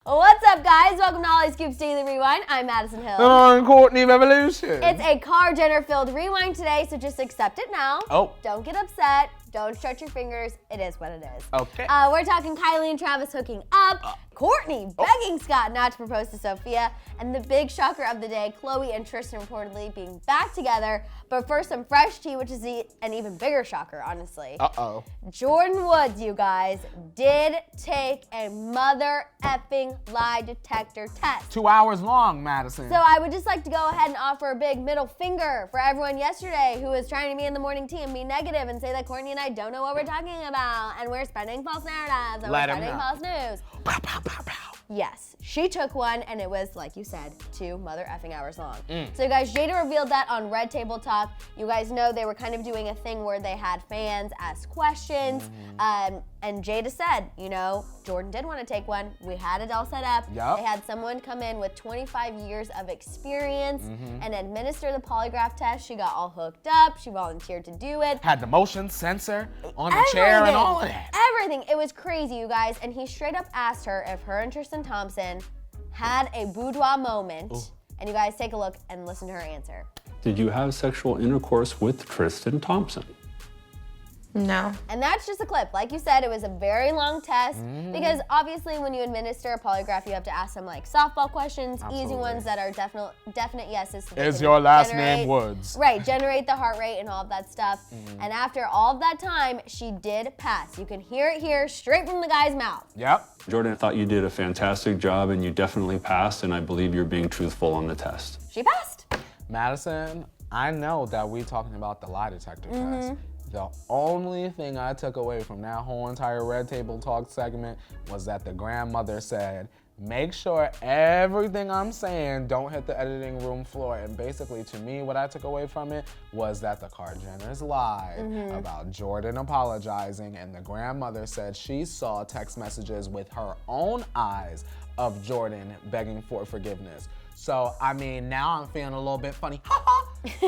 What's up, guys? Welcome to Hollyscoop's Daily Rewind. I'm Madison Hill. And I'm Kourtney Revolution. It's a car Jenner-filled rewind today, so just accept it now. Oh. Don't get upset. Don't stretch your fingers. It is what it is. Okay. We're talking Kylie and Travis hooking up, Kourtney begging Scott not to propose to Sophia, and the big shocker of the day, Khloe and Tristan reportedly being back together. But first, some fresh tea, which is an even bigger shocker, honestly. Uh-oh. Jordyn Woods, you guys, did take a mother effing lie detector test. 2 hours long, Madison. So I would just like to go ahead and offer a big middle finger for everyone yesterday who was trying to be in the morning tea and be negative and say that Kourtney and I don't know what we're talking about and we're spreading false narratives and we're spreading false news. Pow, pow, pow, pow. Yes, she took one and it was, like you said, 2 mother effing hours long. So you guys, Jada revealed that on Red Table Talk. You guys know they were kind of doing a thing where they had fans ask questions. And Jada said, you know, Jordyn did want to take one. We had it all set up. Yep. They had someone come in with 25 years of experience and administer the polygraph test. She got all hooked up. She volunteered to do it. Had the motion sensor on the chair and all of that. Everything. It was crazy, you guys. And he straight up asked her if her and Tristan Thompson had a boudoir moment. Ooh. And you guys take a look and listen to her answer. Did you have sexual intercourse with Tristan Thompson? No. And that's just a clip. Like you said, it was a very long test because obviously when you administer a polygraph, you have to ask some like softball questions, easy ones that are definite yeses. So Is your last name Woods? Right, generate the heart rate and all of that stuff. And after all of that time, she did pass. You can hear it here straight from the guy's mouth. Yep. Jordyn, I thought you did a fantastic job and you definitely passed, and I believe you're being truthful on the test. She passed. Madison, I know that we talking about the lie detector test. The only thing I took away from that whole entire Red Table Talk segment was that the grandmother said, make sure everything I'm saying don't hit the editing room floor. And basically, to me, what I took away from it was that the Kardashians lied about Jordyn apologizing, and the grandmother said she saw text messages with her own eyes of Jordyn begging for forgiveness. So, I mean, now I'm feeling a little bit funny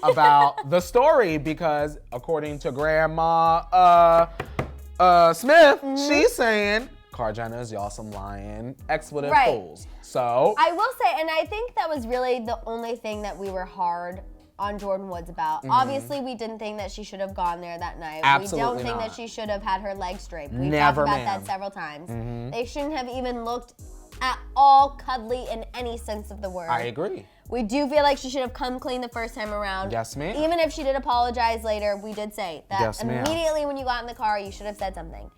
about the story because according to Grandma Smith, she's saying, Kardashians, y'all some lying expletive fools. So I will say, and I think that was really the only thing that we were hard on Jordyn Woods about. Obviously, we didn't think that she should have gone there that night. Absolutely we don't think not. that she should have had her legs draped. We've Never, talked about ma'am. that several times. They shouldn't have even looked at all cuddly in any sense of the word. I agree. We do feel like she should have come clean the first time around. Yes, ma'am. Even if she did apologize later, we did say that Yes, ma'am. immediately when you got in the car, you should have said something.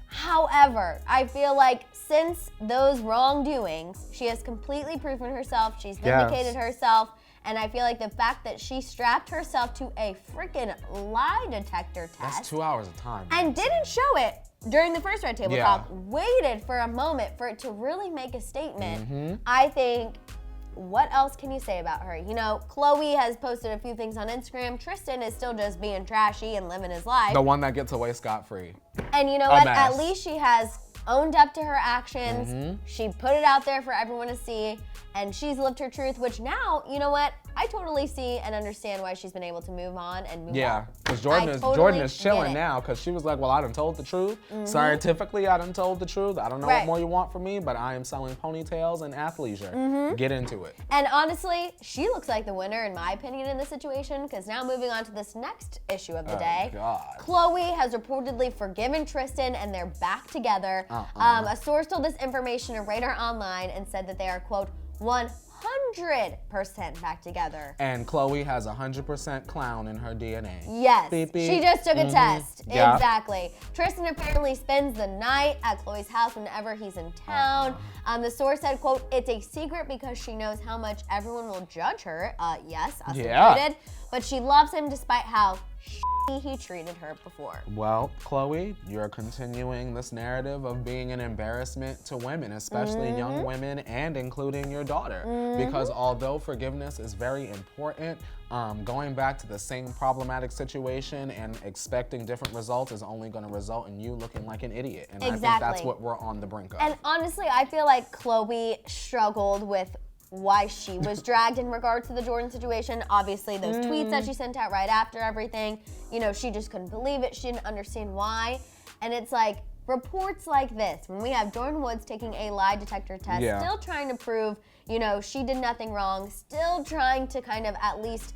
However, I feel like since those wrongdoings, she has completely proven herself. She's vindicated herself. And I feel like the fact that she strapped herself to a freaking lie detector test. That's 2 hours of time. And didn't show it during the first Red Table Talk, waited for a moment for it to really make a statement. I think, what else can you say about her? You know, Khloe has posted a few things on Instagram. Tristan is still just being trashy and living his life. The one that gets away scot-free. And you know what? At least she has owned up to her actions. She put it out there for everyone to see. And she's lived her truth, which now, you know what? I totally see and understand why she's been able to move on and move on. Yeah, because Jordyn is chilling now because she was like, well, I done told the truth. Scientifically, I done told the truth. I don't know what more you want from me, but I am selling ponytails and athleisure. Get into it. And honestly, she looks like the winner, in my opinion, in this situation, because now moving on to this next issue of the day. God. Khloe has reportedly forgiven Tristan and they're back together. A source told this information to Radar Online and said that they are, quote, 100% back together. And Khloe has 100% clown in her DNA. Yes, Beep, beep. she just took a test. Yeah. Exactly. Tristan apparently spends the night at Khloe's house whenever he's in town. The source said, quote, it's a secret because she knows how much everyone will judge her. Yes, us included. But she loves him despite how he treated her before. Well, Khloe, you're continuing this narrative of being an embarrassment to women, especially young women and including your daughter. Because although forgiveness is very important, going back to the same problematic situation and expecting different results is only going to result in you looking like an idiot. And I think that's what we're on the brink of. And honestly, I feel like Khloe struggled with why she was dragged in regards to the Jordyn situation. Obviously, those tweets that she sent out right after everything, you know, she just couldn't believe it. She didn't understand why. And it's like, reports like this, when we have Jordyn Woods taking a lie detector test, still trying to prove, she did nothing wrong, still trying to kind of at least,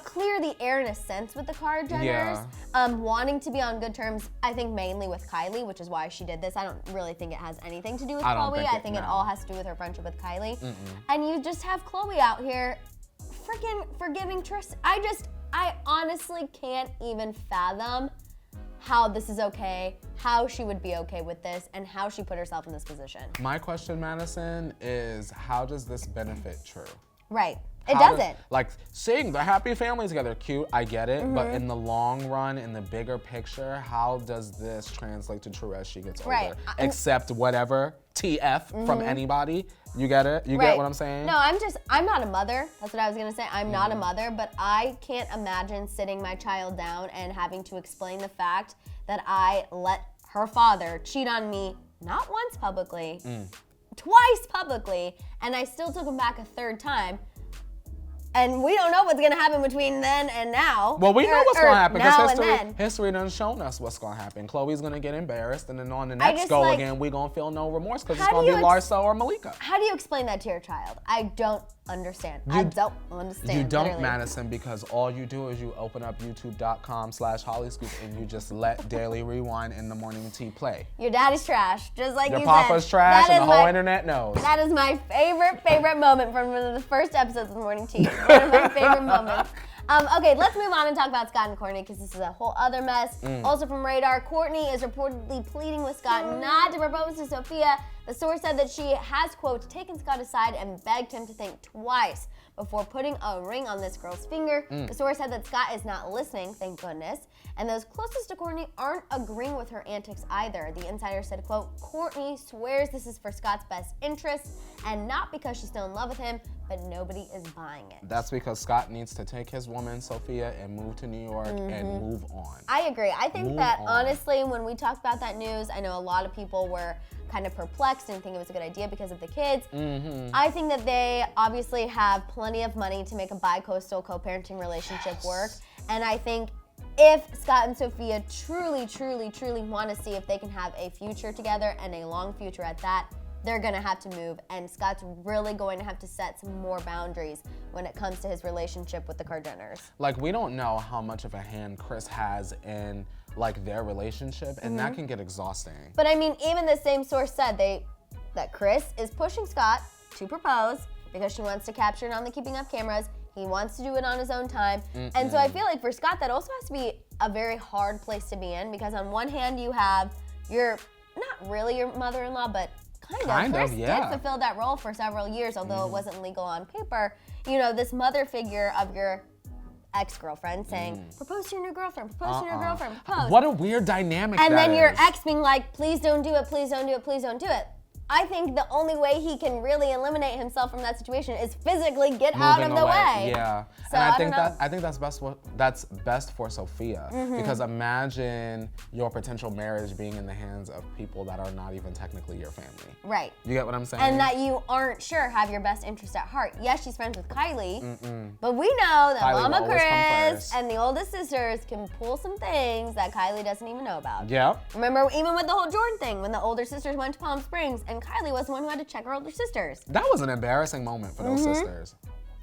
clear the air in a sense with the Kardashians, wanting to be on good terms, I think mainly with Kylie, which is why she did this. I don't really think it has anything to do with Khloe. I think it all has to do with her friendship with Kylie. And you just have Khloe out here freaking forgiving Tristan. I honestly can't even fathom how this is okay, how she would be okay with this, and how she put herself in this position. My question, Madison, is how does this benefit True? Right. It doesn't. Like, seeing the happy family together, cute, I get it, but in the long run, in the bigger picture, how does this translate to True as she gets older? Except whatever, TF from anybody. You get it? You get what I'm saying? No, I'm not a mother. That's what I was gonna say. I'm not a mother, but I can't imagine sitting my child down and having to explain the fact that I let her father cheat on me, not once publicly, twice publicly, and I still took him back a third time. And we don't know what's gonna happen between then and now. Well, we know what's gonna happen because history done shown us what's gonna happen. Khloe's gonna get embarrassed, and then on the next go again, we gonna feel no remorse because it's gonna be Larsa or Malika. How do you explain that to your child? I don't understand. I don't understand. You don't, Madison, because all you do is you open up youtube.com/Hollyscoop and you just let Daily Rewind in the morning tea play. Your daddy's trash, just like your you papa's said. trash, and the whole internet knows. That is my favorite moment from one of the first episodes of the morning tea. One of my favorite moments. Okay, let's move on and talk about Scott and Kourtney because this is a whole other mess. Also from Radar, Kourtney is reportedly pleading with Scott not to propose to Sophia. The source said that she has, quote, taken Scott aside and begged him to think twice before putting a ring on this girl's finger. The source said that Scott is not listening, thank goodness. And those closest to Kourtney aren't agreeing with her antics either. The insider said, quote, Kourtney swears this is for Scott's best interest and not because she's still in love with him, but nobody is buying it. That's because Scott needs to take his woman, Sophia, and move to New York and move on. I agree. I think honestly, when we talked about that news, I know a lot of people were kind of perplexed and think it was a good idea because of the kids. I think that they obviously have plenty of money to make a bi-coastal co-parenting relationship work. And I think if Scott and Sophia truly want to see if they can have a future together and a long future at that, they're gonna have to move, and Scott's really going to have to set some more boundaries when it comes to his relationship with the Kardashians. Like, we don't know how much of a hand Chris has in like their relationship, and that can get exhausting. But I mean, even the same source said that Chris is pushing Scott to propose because she wants to capture it on the keeping up cameras. He wants to do it on his own time. And so I feel like for Scott, that also has to be a very hard place to be in because on one hand, you have not really your mother-in-law, but kind of. Chris did fulfill that role for several years, although it wasn't legal on paper. This mother figure of your ex-girlfriend saying, propose to your new girlfriend, propose to your girlfriend, propose. What a weird dynamic and then your ex being like, please don't do it, please don't do it, please don't do it. I think the only way he can really eliminate himself from that situation is physically get out of the way. Yeah, so and I think that's best for Sophia because imagine your potential marriage being in the hands of people that are not even technically your family. Right. You get what I'm saying? And that you aren't sure have your best interest at heart. Yes, she's friends with Kylie, but we know that Kylie Mama Chris and the oldest sisters can pull some things that Kylie doesn't even know about. Yeah. Remember, even with the whole Jordyn thing, when the older sisters went to Palm Springs and Kylie was the one who had to check her older sisters. That was an embarrassing moment for those sisters.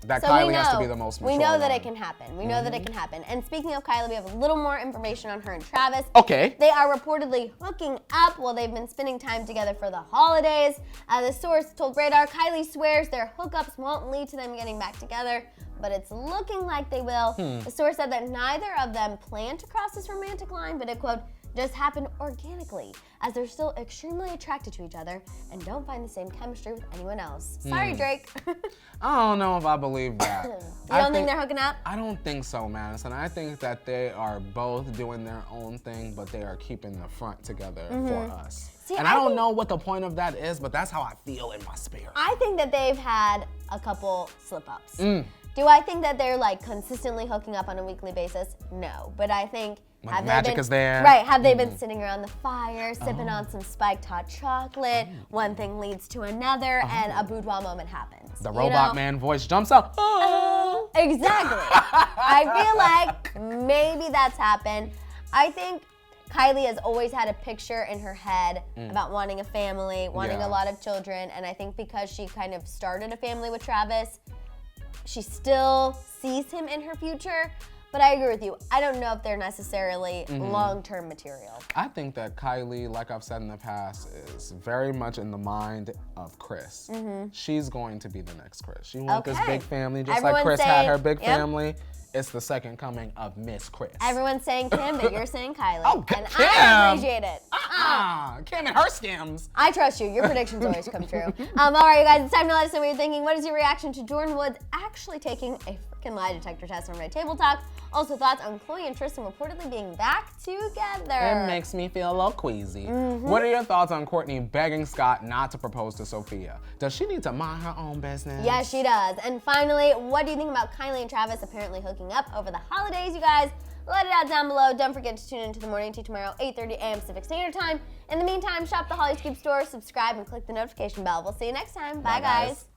That so Kylie has to be the most mature. We know that it can happen. We know that it can happen. And speaking of Kylie, we have a little more information on her and Travis. Okay. They are reportedly hooking up while they've been spending time together for the holidays. The source told Radar, Kylie swears their hookups won't lead to them getting back together, but it's looking like they will. The source said that neither of them plan to cross this romantic line, but it, quote, just happened organically, as they're still extremely attracted to each other and don't find the same chemistry with anyone else. Sorry, Drake. I don't know if I believe that. You don't think they're hooking up? I don't think so, Madison. I think that they are both doing their own thing, but they are keeping the front together for us. See, and I don't know what the point of that is, but that's how I feel in my spirit. I think that they've had a couple slip-ups. Do I think that they're like consistently hooking up on a weekly basis? No, but I think magic is there. Right, have they been sitting around the fire, sipping on some spiked hot chocolate, one thing leads to another, and a boudoir moment happens. The robot man voice jumps out. Exactly. I feel like maybe that's happened. I think Kylie has always had a picture in her head about wanting a family, wanting Yeah. a lot of children, and I think because she kind of started a family with Travis, she still sees him in her future. But I agree with you. I don't know if they're necessarily long-term material. I think that Kylie, like I've said in the past, is very much in the mind of Kris. She's going to be the next Kris. She wants this Okay. big family, just Everyone's like Kris had saying- her big yep. family. It's the second coming of Miss Kris. Everyone's saying Kim, but you're saying Kylie. Oh, and Kim! I appreciate it. Kim and her skims. I trust you. Your predictions always come true. All right, you guys, it's time to let us know what you're thinking. What is your reaction to Jordyn Woods actually taking a freaking lie detector test on Red Table Talk? Also, thoughts on Khloe and Tristan reportedly being back together. It makes me feel a little queasy. What are your thoughts on Kourtney begging Scott not to propose to Sophia? Does she need to mind her own business? Yes, she does. And finally, what do you think about Kylie and Travis apparently hooking up over the holidays, you guys? Let it out down below. Don't forget to tune into the Morning Tea tomorrow, 8:30 a.m. Pacific Standard Time. In the meantime, shop the Hollyscoop store, subscribe, and click the notification bell. We'll see you next time. Bye, guys.